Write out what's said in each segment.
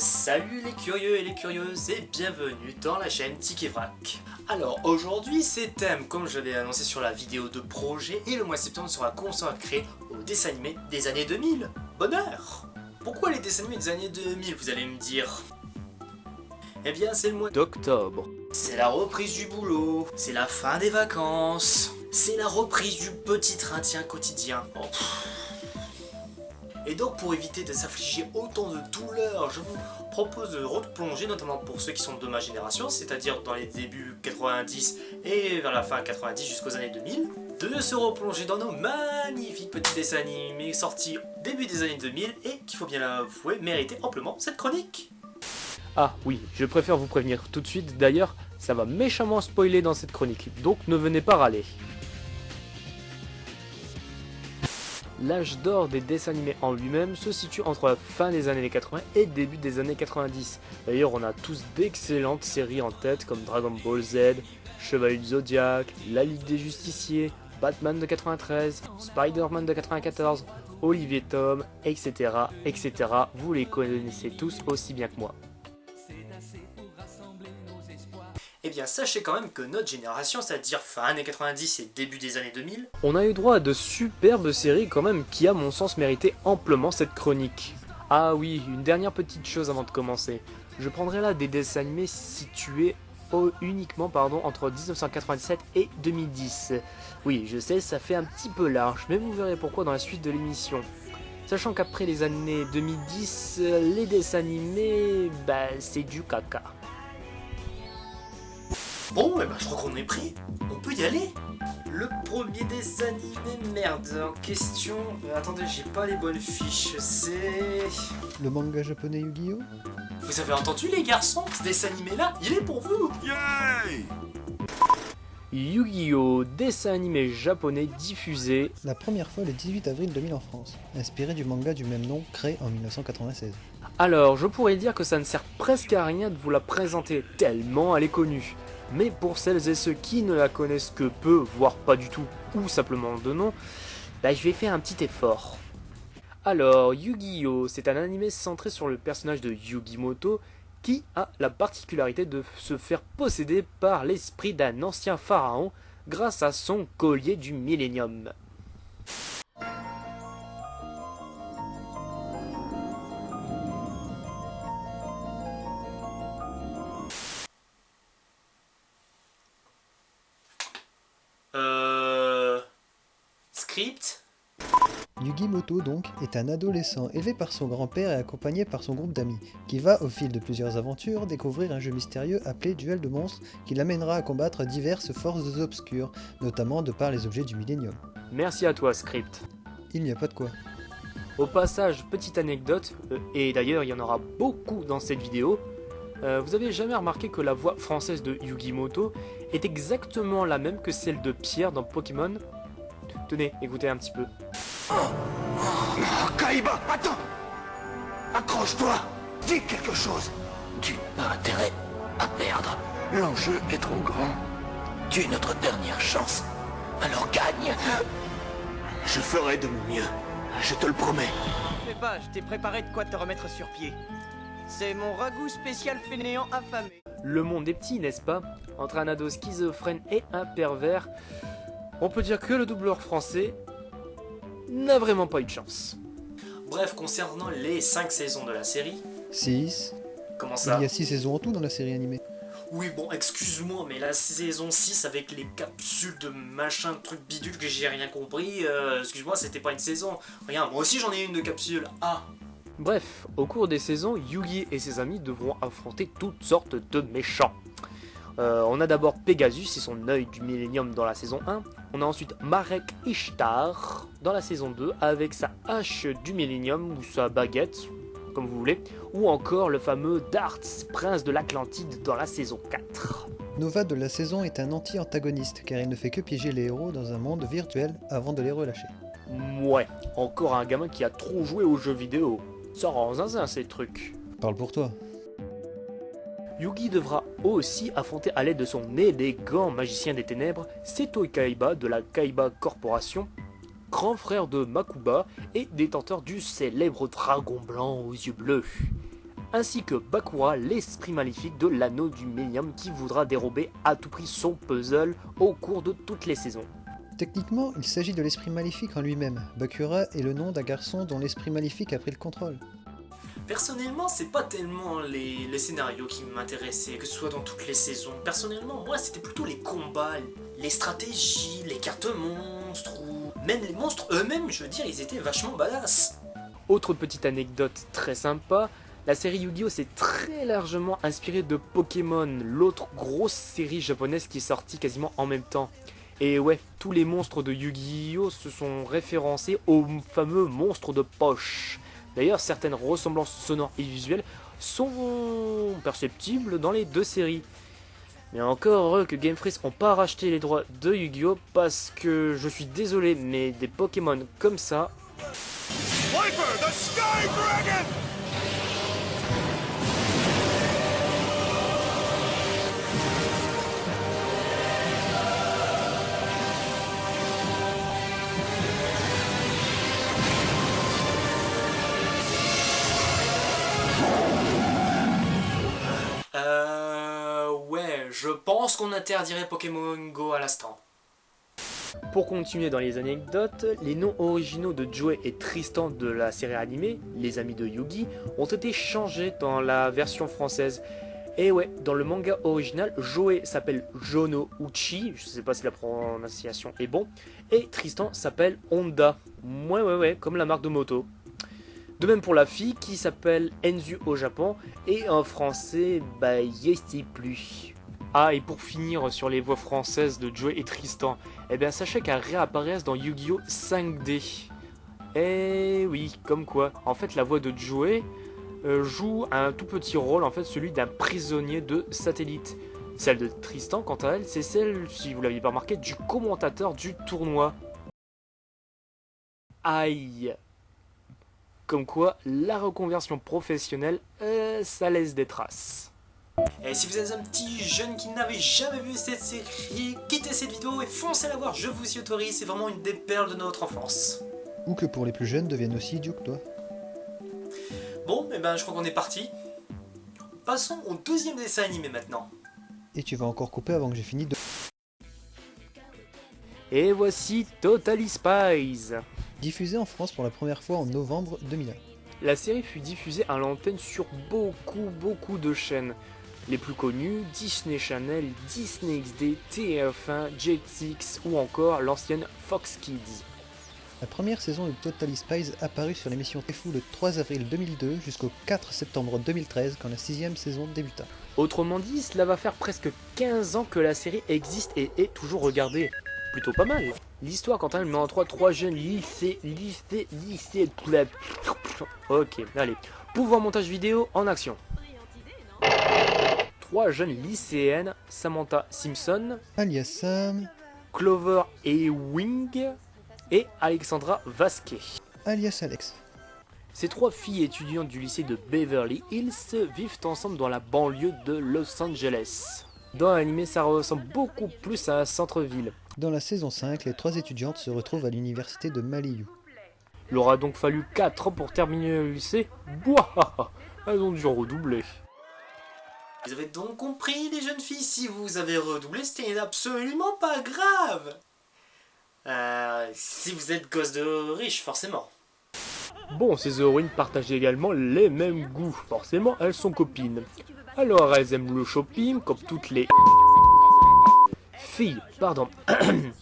Salut les curieux et les curieuses et bienvenue dans la chaîne Tic et Vrac. Alors aujourd'hui c'est thème comme je l'avais annoncé sur la vidéo de projet et le mois de septembre sera consacré aux dessins animés des années 2000. Bonheur! Pourquoi les dessins animés des années 2000 vous allez me dire? Eh bien c'est le mois d'octobre. C'est la reprise du boulot, c'est la fin des vacances, c'est la reprise du petit train-train quotidien. Oh. Et donc pour éviter de s'affliger autant de douleurs, je vous propose de replonger, notamment pour ceux qui sont de ma génération, c'est-à-dire dans les débuts 90 et vers la fin 90 jusqu'aux années 2000, de se replonger dans nos magnifiques petits dessins animés sortis début des années 2000 et qu'il faut bien l'avouer, méritaient amplement cette chronique. Ah oui, je préfère vous prévenir tout de suite, d'ailleurs, ça va méchamment spoiler dans cette chronique, donc ne venez pas râler. L'âge d'or des dessins animés en lui-même se situe entre la fin des années 80 et début des années 90. D'ailleurs, on a tous d'excellentes séries en tête comme Dragon Ball Z, Chevalier du Zodiac, La Ligue des Justiciers, Batman de 93, Spider-Man de 94, Olivier Tom, etc., etc. Vous les connaissez tous aussi bien que moi. Eh bien sachez quand même que notre génération, c'est-à-dire fin années 90 et début des années 2000, on a eu droit à de superbes séries quand même qui à mon sens méritaient amplement cette chronique. Ah oui, une dernière petite chose avant de commencer. Je prendrai là des dessins animés situés uniquement entre 1997 et 2010. Oui, je sais, ça fait un petit peu large, mais vous verrez pourquoi dans la suite de l'émission. Sachant qu'après les années 2010, les dessins animés, c'est du caca. Bon, eh ben, je crois qu'on est pris, on peut y aller. Le premier dessin animé, merde, en question... attendez, j'ai pas les bonnes fiches, c'est... Le manga japonais Yu-Gi-Oh! Vous avez entendu les garçons, ce dessin animé là, il est pour vous. Yay! Yu-Gi-Oh! Dessin animé japonais diffusé La première fois le 18 avril 2000 en France, inspiré du manga du même nom créé en 1996. Alors, je pourrais dire que ça ne sert presque à rien de vous la présenter tellement elle est connue. Mais pour celles et ceux qui ne la connaissent que peu, voire pas du tout, ou simplement de nom, je vais faire un petit effort. Alors, Yu-Gi-Oh! C'est un animé centré sur le personnage de Yugimoto qui a la particularité de se faire posséder par l'esprit d'un ancien pharaon grâce à son collier du millénium. Script. Yugimoto donc est un adolescent élevé par son grand-père et accompagné par son groupe d'amis, qui va au fil de plusieurs aventures découvrir un jeu mystérieux appelé Duel de monstres qui l'amènera à combattre diverses forces obscures, notamment de par les objets du millénium. Merci à toi, Script. Il n'y a pas de quoi. Au passage, petite anecdote, et d'ailleurs il y en aura beaucoup dans cette vidéo, vous avez jamais remarqué que la voix française de Yugimoto est exactement la même que celle de Pierre dans Pokémon? Tenez, écoutez un petit peu. Kaiba, attends! Accroche-toi! Dis quelque chose! Tu n'as pas intérêt à perdre. L'enjeu est trop grand. Tu es notre dernière chance. Alors gagne! Je ferai de mon mieux. Je te le promets. Fais pas, je t'ai préparé de quoi te remettre sur pied. C'est mon ragoût spécial fainéant affamé. Le monde est petit, n'est-ce pas? Entre un ado schizophrène et un pervers, on peut dire que le doubleur français n'a vraiment pas eu de chance. Bref, concernant les 5 saisons de la série... 6. Comment ça? Il y a 6 saisons en tout dans la série animée. Oui, bon, excuse-moi, mais la saison 6 avec les capsules de machin, truc bidule que j'ai rien compris, excuse-moi, c'était pas une saison. Regarde, moi aussi j'en ai une de capsule. Ah! Bref, au cours des saisons, Yugi et ses amis devront affronter toutes sortes de méchants. On a d'abord Pegasus et son œil du millénium dans la saison 1. On a ensuite Marek Ishtar dans la saison 2 avec sa hache du millénium ou sa baguette, comme vous voulez. Ou encore le fameux Dartz, prince de l'Atlantide dans la saison 4. Nova de la saison est un anti-antagoniste car il ne fait que piéger les héros dans un monde virtuel avant de les relâcher. Ouais, encore un gamin qui a trop joué aux jeux vidéo. Ça rend zinzin ces trucs. Parle pour toi. Yugi devra aussi affronter à l'aide de son élégant magicien des ténèbres Seto Kaiba de la Kaiba Corporation, grand frère de Makuba et détenteur du célèbre dragon blanc aux yeux bleus. ainsi que Bakura, l'esprit maléfique de l'anneau du Millennium qui voudra dérober à tout prix son puzzle au cours de toutes les saisons. Techniquement, il s'agit de l'esprit maléfique en lui-même. Bakura est le nom d'un garçon dont l'esprit maléfique a pris le contrôle. Personnellement, c'est pas tellement les scénarios qui m'intéressaient, que ce soit dans toutes les saisons. Personnellement, moi, c'était plutôt les combats, les stratégies, les cartes monstres, ou même les monstres eux-mêmes, je veux dire, ils étaient vachement badass. Autre petite anecdote très sympa, la série Yu-Gi-Oh! S'est très largement inspirée de Pokémon, l'autre grosse série japonaise qui est sortie quasiment en même temps. Et ouais, tous les monstres de Yu-Gi-Oh! Se sont référencés aux fameux monstres de poche. D'ailleurs, certaines ressemblances sonores et visuelles sont perceptibles dans les deux séries. Mais encore heureux que Game Freak n'ont pas racheté les droits de Yu-Gi-Oh! Parce que je suis désolé, mais des Pokémon comme ça... Swiper, the Sky Dragon! Ouais, je pense qu'on interdirait Pokémon Go à l'instant. Pour continuer dans les anecdotes, les noms originaux de Joey et Tristan de la série animée, les amis de Yugi, ont été changés dans la version française. Et ouais, dans le manga original, Joey s'appelle Jono Uchi, je sais pas si la prononciation est bon, et Tristan s'appelle Honda, ouais, comme la marque de moto. De même pour la fille qui s'appelle Enzu au Japon, et en français, bah je sais plus. Ah, et pour finir sur les voix françaises de Joey et Tristan, eh bien sachez qu'elles réapparaissent dans Yu-Gi-Oh 5D. Eh oui, comme quoi, en fait la voix de Joey joue un tout petit rôle, en fait celui d'un prisonnier de satellite. Celle de Tristan, quant à elle, c'est celle, si vous l'aviez pas remarqué, du commentateur du tournoi. Aïe. Comme quoi, la reconversion professionnelle, ça laisse des traces. Et si vous êtes un petit jeune qui n'avait jamais vu cette série, quittez cette vidéo et foncez la voir, je vous y autorise, c'est vraiment une des perles de notre enfance. Ou que pour les plus jeunes deviennent aussi idiots que toi. Bon, et ben je crois qu'on est parti. Passons au deuxième dessin animé maintenant. Et tu vas encore couper avant que j'ai fini de... Et voici Totally Spies. Diffusé en France pour la première fois en novembre 2001. La série fut diffusée à l'antenne sur beaucoup de chaînes. Les plus connues, Disney Channel, Disney XD, TF1, Jetix ou encore l'ancienne Fox Kids. La première saison de Totally Spies apparut sur l'émission Tefou le 3 avril 2002 jusqu'au 4 septembre 2013 quand la 6ème saison débuta. Autrement dit, cela va faire presque 15 ans que la série existe et est toujours regardée. Plutôt pas mal. L'histoire quant à elle met en trois jeunes lycées. Ok, allez. Pouvoir montage vidéo en action. 3 jeunes lycéennes, Samantha Simpson, Alias Sam, Clover et Wing, et Alexandra Vasquez. alias Alex. Ces 3 filles étudiantes du lycée de Beverly Hills vivent ensemble dans la banlieue de Los Angeles. Dans l'anime, ça ressemble beaucoup plus à un centre-ville. Dans la saison 5, les 3 étudiantes se retrouvent à l'université de Maliyu. Il aura donc fallu 4 ans pour terminer le lycée. Boah, elles ont dû redoubler. Vous avez donc compris les jeunes filles, si vous avez redoublé, c'était absolument pas grave. Si vous êtes gosse de riche, forcément. Bon, ces héroïnes partagent également les mêmes goûts. Forcément, elles sont copines. Alors, elles aiment le shopping, comme toutes les... filles, pardon.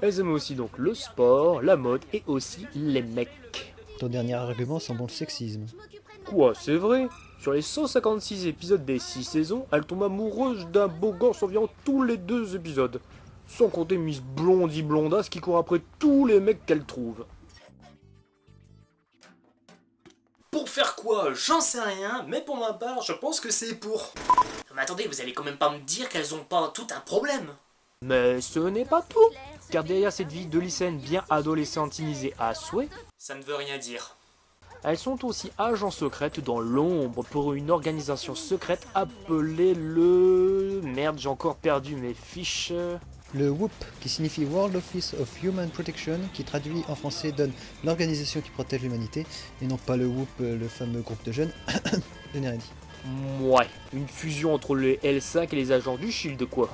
Elles aiment aussi donc le sport, la mode et aussi les mecs. Ton dernier argument sent bon le sexisme. Quoi, c'est vrai? Sur les 156 épisodes des 6 saisons, elle tombe amoureuse d'un beau gosse environ tous les 2 épisodes. Sans compter Miss Blondie Blondasse qui court après tous les mecs qu'elle trouve. Pour faire quoi? J'en sais rien, mais pour ma part, je pense que c'est pour... Mais attendez, vous allez quand même pas me dire qu'elles ont pas tout un problème. Mais ce n'est pas tout, car derrière cette vie de lycéenne bien adolescentinisée à souhait, Ça ne veut rien dire. elles sont aussi agents secrètes dans l'ombre pour une organisation secrète appelée le... Merde, j'ai encore perdu mes fiches... Le WOOP, qui signifie World Office of Human Protection, qui traduit en français donne l'organisation qui protège l'humanité, et non pas le WOOP, le fameux groupe de jeunes. Je n'ai rien dit. Ouais, une fusion entre les L5 et les agents du Shield quoi.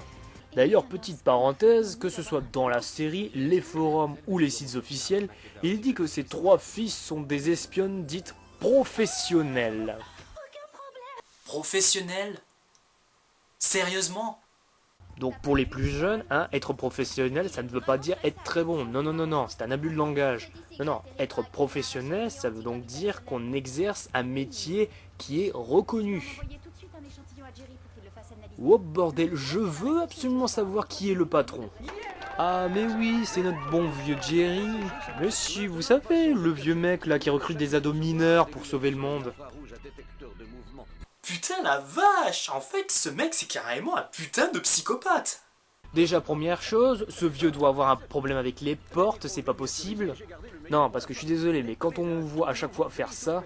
D'ailleurs, petite parenthèse, que ce soit dans la série, les forums ou les sites officiels, il dit que ces 3 filles sont des espionnes dites professionnelles. Professionnel? Sérieusement? Donc pour les plus jeunes, hein, être professionnel, ça ne veut pas dire être très bon. Non, non, non, non, c'est un abus de langage. Non, non, être professionnel, ça veut donc dire qu'on exerce un métier qui est reconnu. Oh bordel, je veux absolument savoir qui est le patron. Ah mais oui, c'est notre bon vieux Jerry. Mais si, vous savez, le vieux mec là qui recrute des ados mineurs pour sauver le monde. Putain la vache! En fait, ce mec c'est carrément un putain de psychopathe! Déjà première chose, ce vieux doit avoir un problème avec les portes, c'est pas possible. Non, parce que je suis désolé, mais quand on voit à chaque fois faire ça...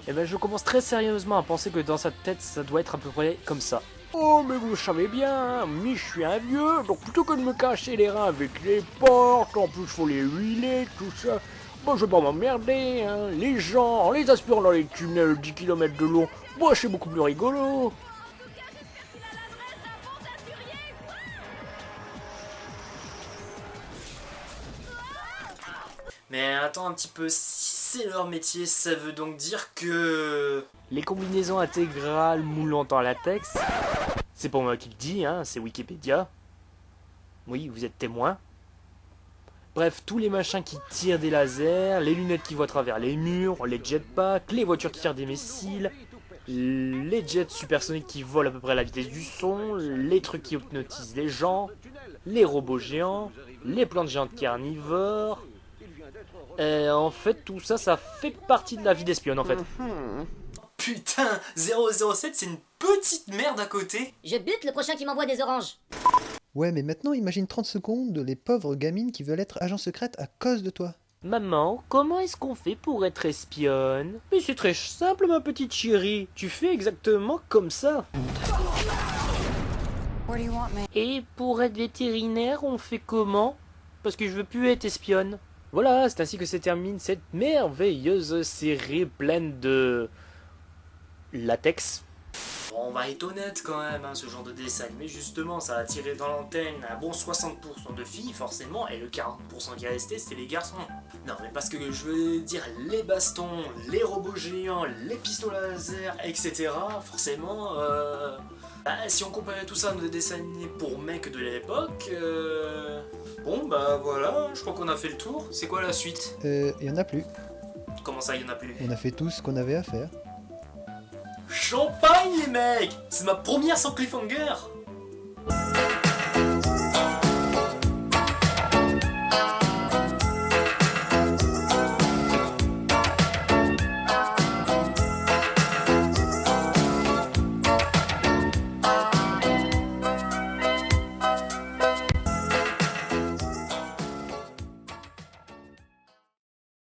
Eh ben je commence très sérieusement à penser que dans sa tête ça doit être à peu près comme ça. Oh mais vous savez bien, mais je suis un vieux, donc plutôt que de me cacher les reins avec les portes, en plus faut les huiler, tout ça, bon je vais pas m'emmerder, hein. Les gens, en les aspirant dans les tunnels 10 km de long, moi c'est beaucoup plus rigolo. Mais attends un petit peu, si c'est leur métier, ça veut donc dire que... Les combinaisons intégrales moulantes en latex, c'est pas moi qui le dis, hein, c'est Wikipédia. Oui, vous êtes témoin. Bref, tous les machins qui tirent des lasers, les lunettes qui voient à travers les murs, les jetpacks, les voitures qui tirent des missiles, les jets supersoniques qui volent à peu près à la vitesse du son, les trucs qui hypnotisent les gens, les robots géants, les plantes géantes carnivores... en fait, tout ça, ça fait partie de la vie d'espionne, en fait. Putain, 007 c'est une petite merde à côté. Je bute le prochain qui m'envoie des oranges. Ouais, mais maintenant imagine 30 secondes les pauvres gamines qui veulent être agents secrètes à cause de toi. Maman, comment est-ce qu'on fait pour être espionne? Mais c'est très simple, ma petite chérie. Tu fais exactement comme ça. Et pour être vétérinaire, on fait comment? Parce que je veux plus être espionne. Voilà, c'est ainsi que se termine cette merveilleuse série pleine de... latex. Bon, on va être honnête quand même, hein, ce genre de dessin animé, justement, ça a attiré dans l'antenne un bon 60% de filles, forcément, et le 40% qui est resté, c'était les garçons. Non, mais parce que je veux dire, les bastons, les robots géants, les pistolets laser, etc., forcément, si on comparait tout ça à nos dessins animés pour mecs de l'époque, bon, bah voilà, je crois qu'on a fait le tour. C'est quoi la suite? Y en a plus. Comment ça, y en a plus? On a fait tout ce qu'on avait à faire. Champagne les mecs! C'est ma première sans cliffhanger!